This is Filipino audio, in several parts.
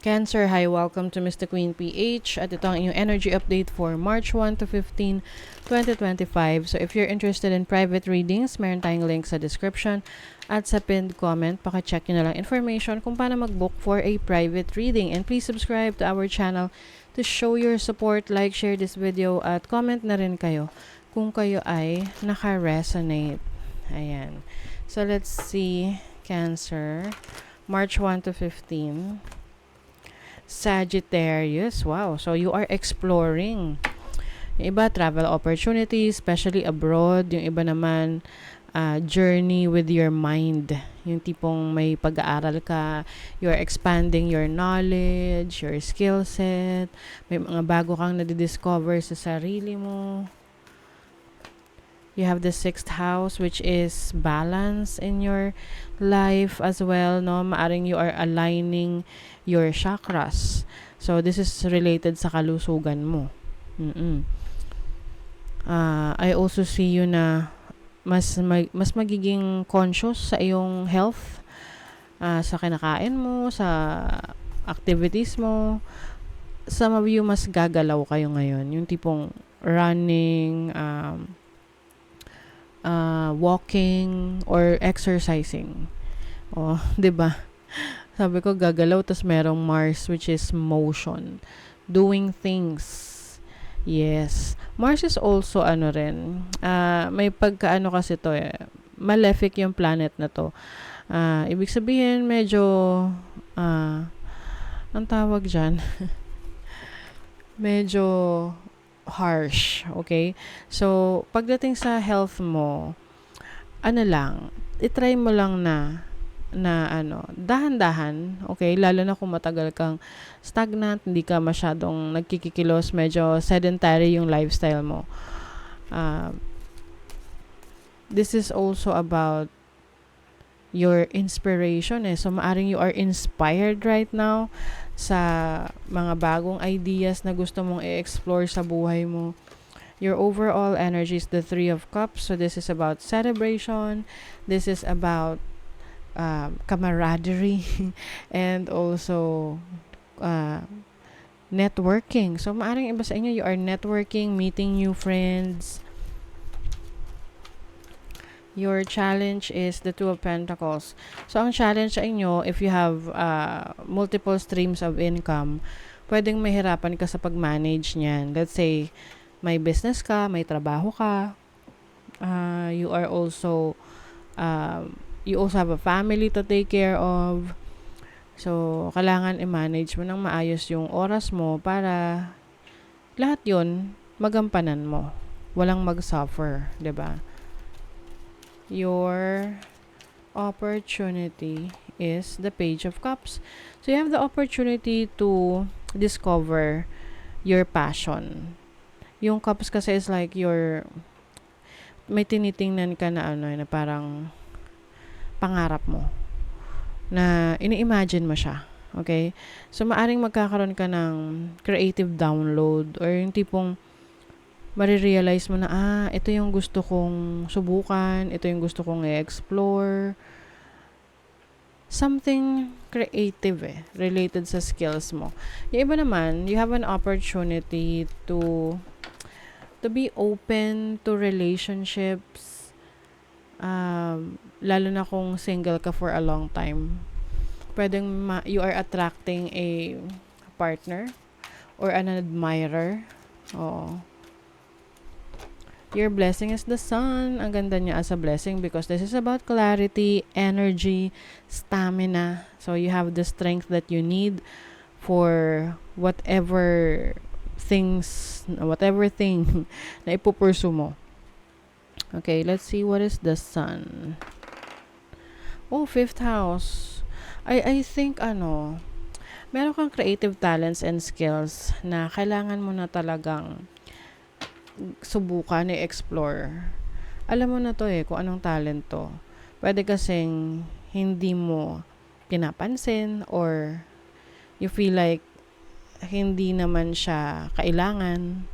Cancer, hi, welcome to Mr. Queen PH at ito ang inyong energy update for March 1 to 15, 2025. So if you're interested in private readings, meron tayong link sa description at sa pinned comment. Paka-check nyo na lang information kung paano mag-book for a private reading. And please subscribe to our channel to show your support, like, share this video at comment na rin kayo kung kayo ay naka-resonate. Ayan. So let's see, Cancer, March 1 to 15. Sagittarius, wow. So you are exploring. Yung iba, travel opportunities, especially abroad. Yung iba naman, journey with your mind. Yung tipong may pag-aaral ka, you're expanding your knowledge, your skill set. May mga bago kang nadidiscover sa sarili mo. You have the 6th house, which is balance in your life as well, no? Maaring you are aligning your chakras. So, this is related sa kalusugan mo. I also see you na mas magiging conscious sa iyong health, sa kinakain mo, sa activities mo. Some of you, mas gagalaw kayo ngayon. Yung tipong running, walking or exercising. Oh, 'di ba? Sabi ko gagalaw tas merong Mars, which is motion, doing things. Yes. Mars is also may pagkaano kasi to malefic yung planet na to. Ibig sabihin medyo ang tawag diyan medyo harsh, okay? So, pagdating sa health mo, i-try mo lang na dahan-dahan, okay? Lalo na kung matagal kang stagnant, hindi ka masyadong nagkikikilos, medyo sedentary yung lifestyle mo. This is also about your inspiration So, maaring you are inspired right now sa mga bagong ideas na gusto mong i-explore sa buhay mo. Your overall energy is the 3 of Cups. So, this is about celebration. This is about camaraderie and also networking. So, maaring iba sa inyo, you are networking, meeting new friends. Your challenge is the 2 of Pentacles. So, ang challenge sa inyo, if you have multiple streams of income, pwedeng mahirapan ka sa pag-manage niyan. Let's say, may business ka, may trabaho ka, you also have a family to take care of. So, kailangan i-manage mo ng maayos yung oras mo para lahat yun magampanan mo. Walang mag-suffer, 'di ba? Your opportunity is the Page of Cups. So, you have the opportunity to discover your passion. Yung Cups kasi is like may tinitingnan ka na na parang pangarap mo. Na ini-imagine mo siya. Okay? So, maaring magkakaroon ka ng creative download or yung tipong marirealize mo na, ito yung gusto kong subukan, ito yung gusto kong i-explore. Something creative related sa skills mo. Yung iba naman, you have an opportunity to be open to relationships, lalo na kung single ka for a long time. Pwedeng you are attracting a partner or an admirer. Oo. Your blessing is the sun. Ang ganda niya as a blessing because this is about clarity, energy, stamina. So, you have the strength that you need for whatever thing na ipupursu mo. Okay, let's see what is the sun. Oh, 5th house. I think meron kang creative talents and skills na kailangan mo na talagang subukan, i-explore. Alam mo na to kung anong talent to. Pwede kasing hindi mo pinapansin or you feel like hindi naman siya kailangan.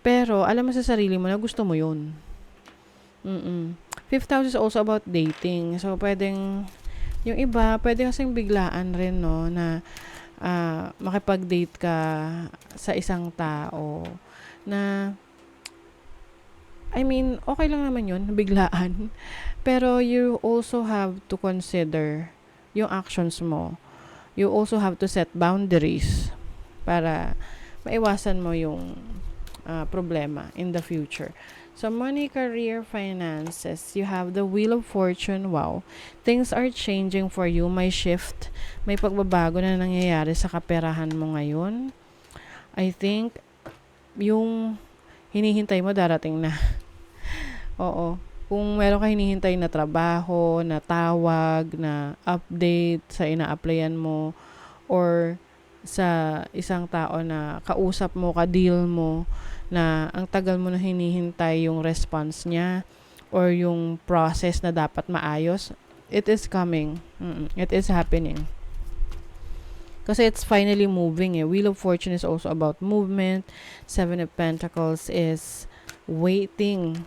Pero, alam mo sa sarili mo na gusto mo yun. 5th house is also about dating. So, pwedeng, yung iba, pwede kasing biglaan rin, no, na makipag-date ka sa isang tao na, I mean, okay lang naman yun, biglaan. Pero you also have to consider yung actions mo. You also have to set boundaries para maiwasan mo yung problema in the future. So, money, career, finances, you have the Wheel of Fortune. Wow. Things are changing for you. May shift. May pagbabago na nangyayari sa kaperahan mo ngayon. I think, yung hinihintay mo darating na. Oo. Kung meron ka hinihintay na trabaho, na tawag, na update sa ina-applyan mo, or sa isang tao na kausap mo, ka-deal mo, na ang tagal mo na hinihintay yung response niya or yung process na dapat maayos, it is coming. It is happening. Kasi it's finally moving. Wheel of Fortune is also about movement. Seven of Pentacles is waiting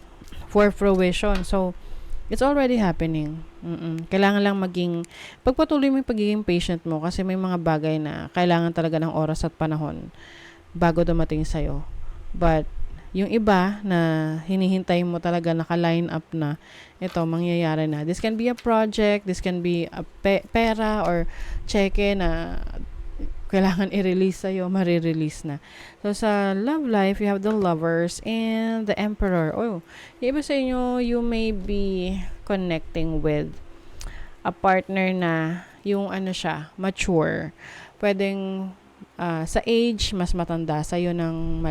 for fruition. So, it's already happening. Kailangan lang pagpatuloy mo yung pagiging patient mo kasi may mga bagay na kailangan talaga ng oras at panahon bago dumating sa'yo. But, yung iba na hinihintay mo talaga naka-line up na, ito, mangyayari na. This can be a project, this can be a pera or cheque na kailangan i-release sa'yo, marirelease na. So, sa love life, you have the Lovers and the Emperor. Oh, yung iba sa inyo, you may be connecting with a partner na yung mature. Pwedeng sa age, mas matanda sa'yo ng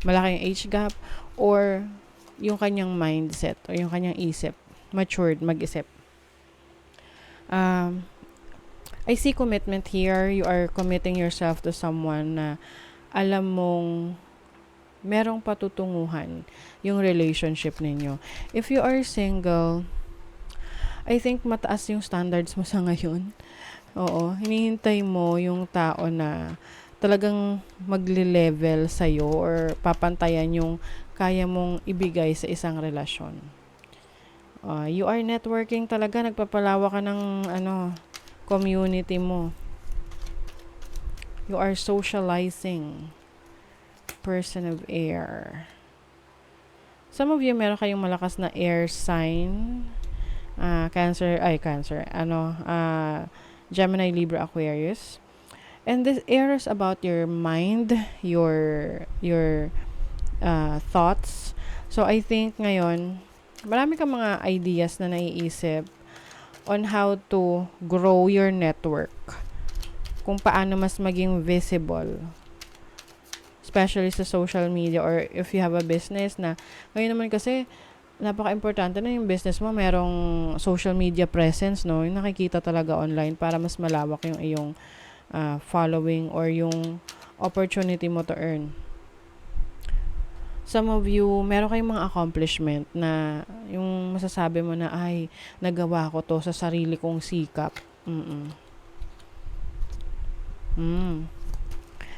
malaking age gap, or yung kanyang mindset o yung kanyang isip, matured, mag-isip. I see commitment here. You are committing yourself to someone na alam mong merong patutunguhan yung relationship ninyo. If you are single, I think mataas yung standards mo sa ngayon. Oo, hinihintay mo yung tao na talagang magle-level sa'yo or papantayan yung kaya mong ibigay sa isang relasyon. You are networking talaga, nagpapalawa ka ng community mo. You are socializing. Person of air. Some of you, meron kayong malakas na air sign. Cancer. Gemini, Libra, Aquarius. And this air is about your mind, your thoughts. So, I think ngayon, marami kang mga ideas na naiisip on how to grow your network. Kung paano mas maging visible. Especially sa social media or if you have a business na, ngayon naman kasi, napaka-importante na yung business mo, merong social media presence, no? Yung nakikita talaga online para mas malawak yung iyong following or yung opportunity mo to earn. Some of you, meron kayong mga accomplishment na yung masasabi mo na, ay, nagawa ko to sa sarili kong sikap.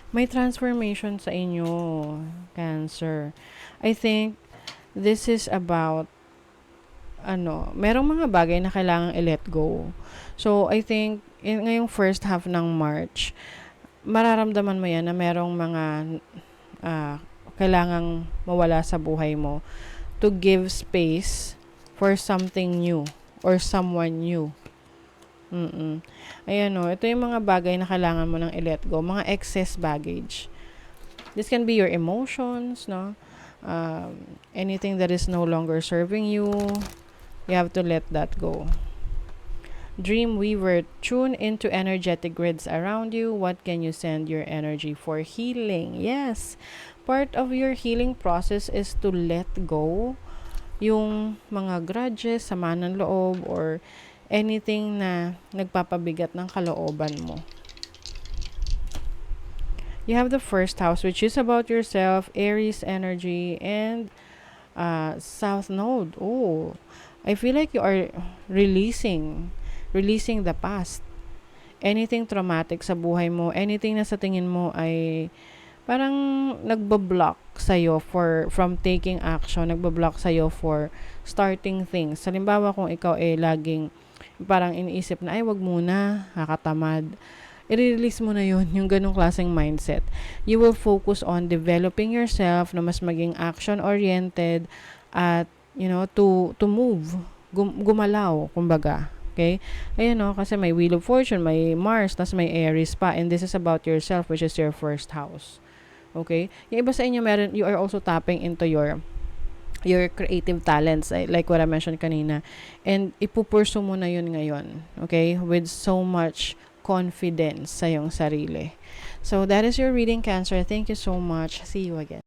May transformation sa inyo, Cancer. I think this is about merong mga bagay na kailangang i-let go. So, I think ngayong first half ng March, mararamdaman mo yan na merong mga kailangang mawala sa buhay mo to give space for something new or someone new. Ayan ito yung mga bagay na kailangan mo nang i-let go, mga excess baggage. This can be your emotions, no? Anything that is no longer serving you, you have to let that go. Dream Weaver, tune into energetic grids around you. What can you send your energy for healing? Yes, part of your healing process is to let go yung mga grudges, sama ng loob, or anything na nagpapabigat ng kalooban mo. You have the first house, which is about yourself, Aries energy, and South Node. Oh, I feel like you are releasing the past. Anything traumatic sa buhay mo, anything na sa tingin mo ay parang nagbablock sa'yo from taking action, nagbablock sa'yo for starting things. Halimbawa, kung ikaw laging parang iniisip na, ay, wag muna, nakakatamad. i-release mo na yun, yung ganong klaseng mindset. You will focus on developing yourself na mas maging action-oriented at, to move, gumalaw, kumbaga. Okay? Ayun, no? Kasi may Wheel of Fortune, may Mars, tas may Aries pa. And this is about yourself, which is your first house. Okay? Yung iba sa inyo, you are also tapping into your creative talents, like what I mentioned kanina. And ipupurso mo na yun ngayon. Okay? With so much confidence sa iyong sarili. So, that is your reading, Cancer. Thank you so much. See you again.